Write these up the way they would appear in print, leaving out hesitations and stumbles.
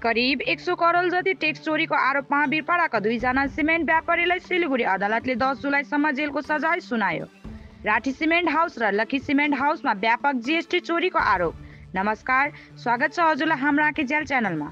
करिब 100 करोड जति टैक्स चोरीको आरोपमा बिरपाडाका दुईजना सिमेन्ट व्यापारीलाई सिलिगुडी अदालतले 10 जुलाईसम्म जेलको सजाय सुनायो। राठी सिमेन्ट हाउस र लकी सिमेन्ट हाउसमा व्यापक जीएसटी चोरीको आरोप। नमस्कार, स्वागत छ हजुरलाई हाम्रो आँखी ज्याल च्यानलमा।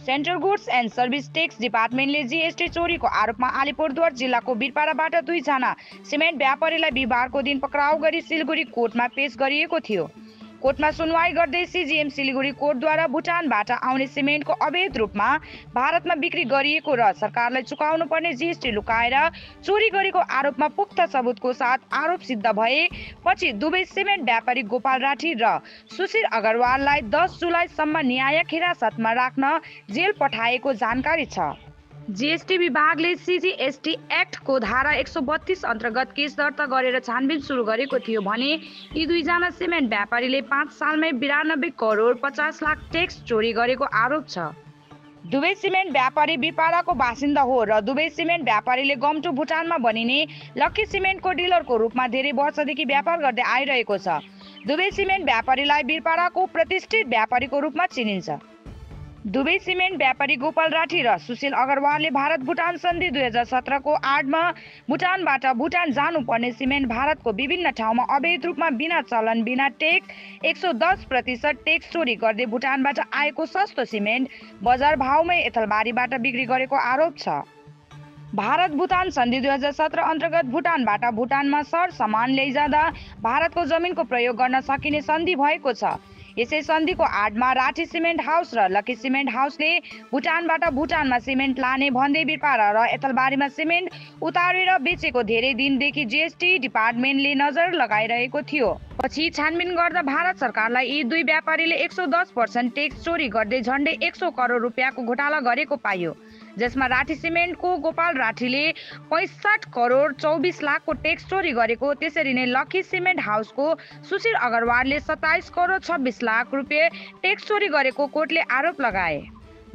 Central goods and service tax डिपार्टमेन्टले जीएसटी चोरीको आरोपमा अलिपुरद्वार जिल्लाको बिरपाडाबाट दुईजना सिमेन्ट व्यापारीलाई बिहिबारको दिन पक्राउ गरी सिलिगुडी कोर्टमा पेश गरिएको थियो। कोर्टमा सुनवाई गर्दै सिजिएम सिलिगुडी कोर्टद्वारा भुटानबाट आउने सिमेन्टको अवैध रूपमा भारतमा बिक्री गरिएको र सरकारलाई चुकाउनु पर्ने जीएसटी लुकाएर चोरी गरेको आरोपमा पुख्ता सबुतको साथ आरोप सिद्ध भएपछि दुवै सिमेन्ट व्यापारी गोपाल राठी र सुशील अग्रवाललाई 10 जुलाईसम्म न्यायिक हिरासतमा राख्न जेल पठाएको जानकारी छ। जीएसटी विभागले सीजीएसटी एक्टको धारा 132 अन्तर्गत केस दर्ता गरेर छानबिन सुरु गरेको थियो भने यी दुईजना सिमेन्ट व्यापारीले 5 सालमै 92 करोड 50 लाख टैक्स चोरी गरेको आरोप छ। दुवै सिमेन्ट व्यापारी बिरपाडाको बासिन्दा हो र दुवै सिमेन्ट व्यापारीले गम्टु भुटानमा बनिने लकी सिमेन्टको डिलरको रूपमा धेरै वर्षदेखि व्यापार गर्दै आइरहेको छ। दुवै सिमेन्ट व्यापारीलाई बिरपाडाको प्रतिष्ठित व्यापारीको रूपमा चिनिन्छ। दुवै सिमेन्ट व्यापारी गोपाल राठी र सुशील अग्रवालले भारत भुटान सन्धि 2017 को आडमा भुटानबाट भुटान जानुपर्ने सिमेन्ट भारतको विभिन्न ठाउँमा अवैध रूपमा बिना चलन बिना टैक्स 110% टैक्स चोरी गर्दै भुटानबाट आएको सस्तो सिमेन्ट बजार भाउमै एथलबारीबाट बिक्री गरेको आरोप छ। भारत भुटान सन्धि 2017 अन्तर्गत भुटानबाट भुटानमा सर सामान ल्याइजाँदा भारतको जमिनको प्रयोग गर्न सकिने सन्धि भएको छ। यसै सन्धिको आडमा राठी सिमेन्ट हाउस र लकी सिमेन्ट हाउसले भुटानबाट भुटानमा सिमेन्ट लाने भन्दै बिरपाडा र एथलबारीमा सिमेन्ट उतारेर बेचेको धेरै दिनदेखि जीएसटी डिपार्टमेन्टले नजर लगाइरहेको थियो। पछि छानबिन गर्दा भारत सरकारलाई यी दुई व्यापारीले 110% टैक्स चोरी गर्दै झन्डै 100 करोड रुपियाँको घोटाला गरेको पाइयो, जसमा राठी सिमेन्टको गोपाल राठीले 65 करोड 24 लाखको टैक्स चोरी गरेको, त्यसरी नै लकी सिमेन्ट हाउसको सुशील अग्रवालले 27 करोड 26 लाख रुपियाँ टैक्स चोरी गरेको कोर्टले आरोप लगाए।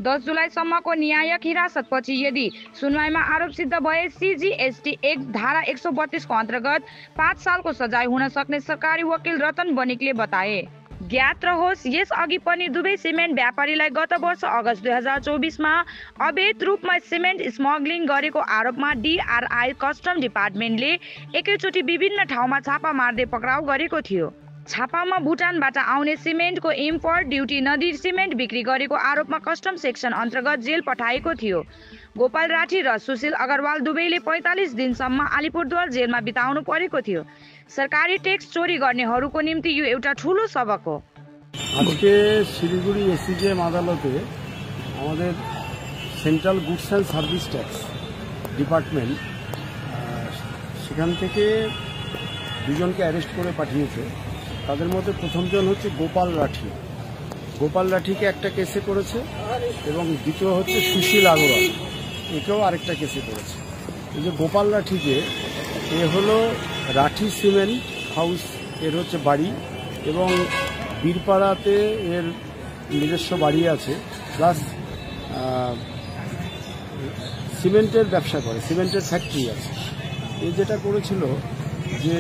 10 जुलाईसम्मको न्यायिक हिरासतपछि यदि सुनवाईमा आरोप सिद्ध भए सीजीएसटी एक्ट धारा 132 को अन्तर्गत 5 सालको सजाय हुन सक्ने सरकारी वकिल रतन बनिकले बताए। ज्ञात रहोस्, यस अघि पनि दुवै सिमेन्ट व्यापारीलाई गत वर्ष अगस्त 2024 मा अवैध रूपमा सिमेन्ट स्मग्लिङ गरेको आरोपमा डीआरआई कस्टम डिपार्टमेन्टले एकैचोटि विभिन्न ठाउँमा छापा मार्दै पक्राउ गरेको थियो। छापामा भुटानबाट आउने सिमेन्टको इम्पोर्ट ड्युटी नदिई सिमेन्ट बिक्री गरेको आरोपमा कस्टम सेक्सन अन्तर्गत जेल पठाएको थियो। गोपाल राठी र सुशील अग्रवाल दुवैले 45 दिनसम्म अलिपुरद्वार जेलमा बिताउनु परेको थियो। सरकारी टैक्स चोरी गर्नेहरूको निम्ति यो एउटा ठूलो सबक हो। আজকে শিলিগুড়ি এসিজিএম আদালতে আমাদের central goods and service tax department সেখান থেকে দুজনকে অ্যারেস্ট করে পাঠিয়েছে। তাদের মধ্যে প্রথমজন হচ্ছে গোপাল রাঠি। গোপাল রাঠিকে একটা কেসে করেছে এবং দ্বিতীয় হচ্ছে সুশীল আগরওয়াল, একেও আরেকটা কেসে করেছে। এই যে গোপাল রাঠিকে, এ হলো রাঠি সিমেন্ট হাউস এর হচ্ছে বাড়ি এবং বীরপাড়াতে এর নিজস্ব বাড়ি আছে, প্লাস সিমেন্টের ব্যবসা করে, সিমেন্টের ফ্যাক্টরি আছে। এই যেটা করেছিল যে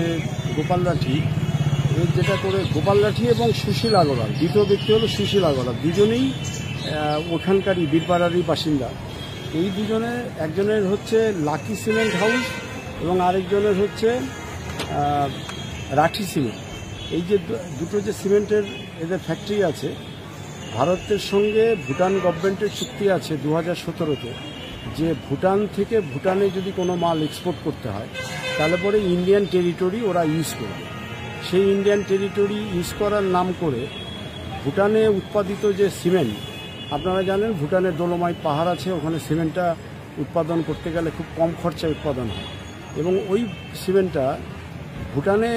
গোপাল রাঠি, এর যেটা করে গোপাল রাঠি এবং সুশীল আগরওয়াল, দ্বিতীয় ব্যক্তি হলো সুশীল আগরওয়াল, দুজনেই ওখানকারই বীরপাড়ারই বাসিন্দা। এই দুজনে, একজনের হচ্ছে লাকি সিমেন্ট হাউস এবং আরেকজনের হচ্ছে রাঠি সিমেন্ট। এই যে দুটো যে সিমেন্টের এদের ফ্যাক্টরি আছে, ভারতের সঙ্গে ভুটান গভর্নমেন্টের চুক্তি আছে 2017-তে, যে ভুটান থেকে ভুটানে যদি কোনো মাল এক্সপোর্ট করতে হয় তাহলে পরে ইন্ডিয়ান টেরিটরি ওরা ইউজ করবে। সেই ইন্ডিয়ান টেরিটরি ইউজ করার নাম করে ভুটানে উৎপাদিত যে সিমেন্ট, আপনারা জানেন ভুটানে ডোলোমাইট পাহাড় আছে, ওখানে সিমেন্টটা উৎপাদন করতে গেলে খুব কম খরচায় উৎপাদন হয় এবং ওই সিমেন্টটা ভুটানে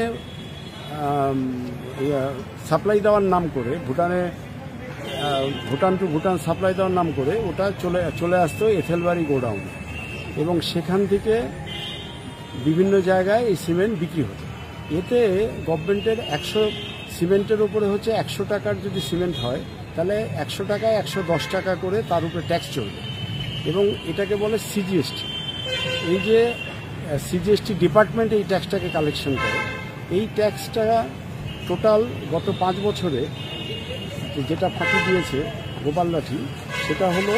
সাপ্লাই দেওয়ার নাম করে, ভুটান টু ভুটান সাপ্লাই দেওয়ার নাম করে ওটা চলে আসতো এথেলবাড়ি গোডাউন এবং সেখান থেকে বিভিন্ন জায়গায় এই সিমেন্ট বিক্রি হতো। এতে গভর্নমেন্টের 100 সিমেন্টের উপরে হচ্ছে 100 টাকার যদি সিমেন্ট হয় তাহলে 100 টাকায় 110 টাকা করে তার উপরে ট্যাক্স চলবে এবং এটাকে বলে সিজিএসটি। এই যে সিজিএসটি ডিপার্টমেন্ট এই ট্যাক্সটাকে কালেকশন করে, এই ট্যাক্সটা টোটাল গত 5 বছরে যেটা ফাঁকি দিয়েছে গোপাললাঠি, সেটা হলো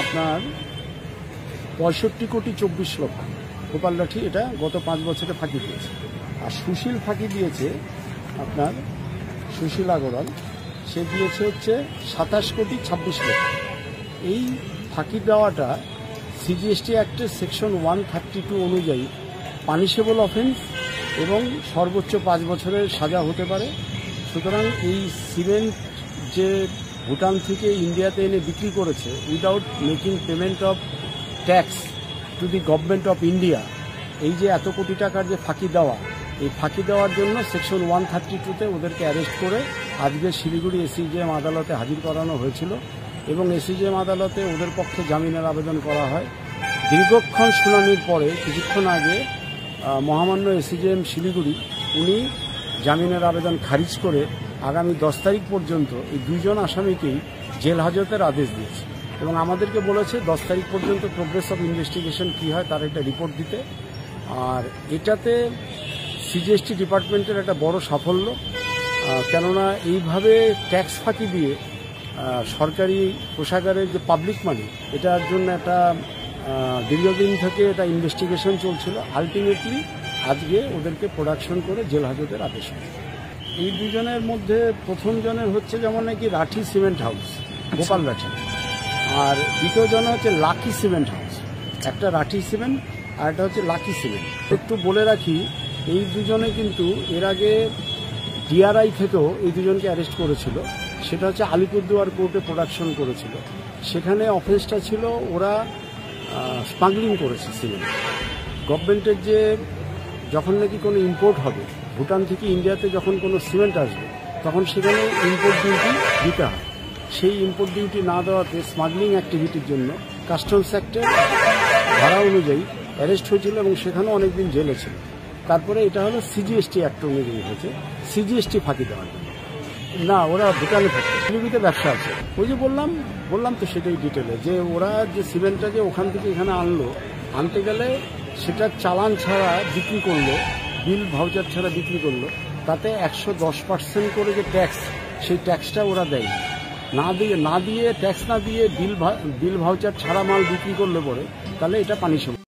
আপনার 65,24,00,000 গোপাললাঠি। এটা গত 5 বছরে ফাঁকি দিয়েছে। আর সুশীল ফাঁকি দিয়েছে আপনার সুশীল আগরওয়াল, সে দিয়েছে হচ্ছে 27,26,00,000। এই ফাঁকি দেওয়াটা সিজিএসটি অ্যাক্টের সেকশন 132 অনুযায়ী পানিশেবল অফেন্স এবং সর্বোচ্চ 5 বছরের সাজা হতে পারে। সুতরাং এই সিমেন্ট যে ভুটান থেকে ইন্ডিয়াতে এনে বিক্রি করেছে without making payment of tax to the government of India, এই যে এত কোটি টাকার যে ফাঁকি দেওয়া, এই ফাঁকি দেওয়ার জন্য সেকশন 132-তে ওদেরকে অ্যারেস্ট করে আজকে শিলিগুড়ি এসিজেএম আদালতে হাজির করানো হয়েছিল এবং এসিজেএম আদালতে ওদের পক্ষে জামিনের আবেদন করা হয়। দীর্ঘক্ষণ শুনানির পরে কিছুক্ষণ আগে মহামান্য এসিজেএম শিলিগুড়ি উনি জামিনের আবেদন খারিজ করে আগামী 10 তারিখ পর্যন্ত এই 2 জন আসামিকেই জেল হাজতের আদেশ দিয়েছে এবং আমাদেরকে বলেছে 10 তারিখ পর্যন্ত প্রোগ্রেস অফ ইনভেস্টিগেশন কী হয় তার একটা রিপোর্ট দিতে। আর এটাতে সিজিএসটি ডিপার্টমেন্টের একটা বড় সাফল্য, কেননা এইভাবে ট্যাক্স ফাঁকি দিয়ে সরকারি কোষাগারের যে পাবলিক মানি, এটার জন্য একটা দীর্ঘদিন থেকে এটা ইনভেস্টিগেশন চলছিল। আলটিমেটলি আজকে ওদেরকে প্রোডাকশন করে জেল হাজতের আদেশ হয়। এই 2 জনের মধ্যে প্রথম জনের হচ্ছে যেমন নাকি রাঠি সিমেন্ট হাউস গোপাললাঠি, আর দ্বিতীয় জন হচ্ছে লাকি সিমেন্ট হাউস। একটা রাঠি সিমেন্ট আর একটা হচ্ছে লাকি সিমেন্ট। একটু বলে রাখি, এই 2 জনে কিন্তু এর আগে ডিআরআই থেকেও এই 2 জনকে অ্যারেস্ট করেছিল। সেটা হচ্ছে আলিপুরদুয়ার কোর্টে প্রোডাকশন করেছিল। সেখানে অফেন্সটা ছিল ওরা স্মাগলিং করেছে সিমেন্ট। গভর্নমেন্টের যে যখন নাকি কোনো ইম্পোর্ট হবে ভুটান থেকে ইন্ডিয়াতে, যখন কোনো সিমেন্ট আসবে তখন সেখানে ইম্পোর্ট ডিউটি দিতে হয়। সেই ইম্পোর্ট ডিউটি না দেওয়াতে স্মাগলিং অ্যাক্টিভিটির জন্য কাস্টমস অ্যাক্টের ধারা অনুযায়ী অ্যারেস্ট হয়েছিল এবং সেখানেও অনেকদিন জেলে ছিল। তারপরে এটা হলো সিজিএসটি অ্যাক্ট অনুযায়ী হয়েছে, সিজিএসটি ফাঁকি দেওয়ার জন্য। না, ওরা ভুটানে থাকে, শিলিগুড়িতে ব্যবসা আছে। ওই যে বললাম তো সেটাই ডিটেলে, যে ওরা যে সিমেন্টটা যে ওখান থেকে এখানে আনতে গেলে সেটা চালান ছাড়া বিক্রি করলো, বিল ভাউচার ছাড়া বিক্রি করলো, তাতে 110% করে যে ট্যাক্স, সেই ট্যাক্সটা ওরা দেয় না দিয়ে ট্যাক্স না দিয়ে বিল ভাউচার ছাড়া মাল বিক্রি করলে পরে তাহলে এটা পানিশমেন্ট।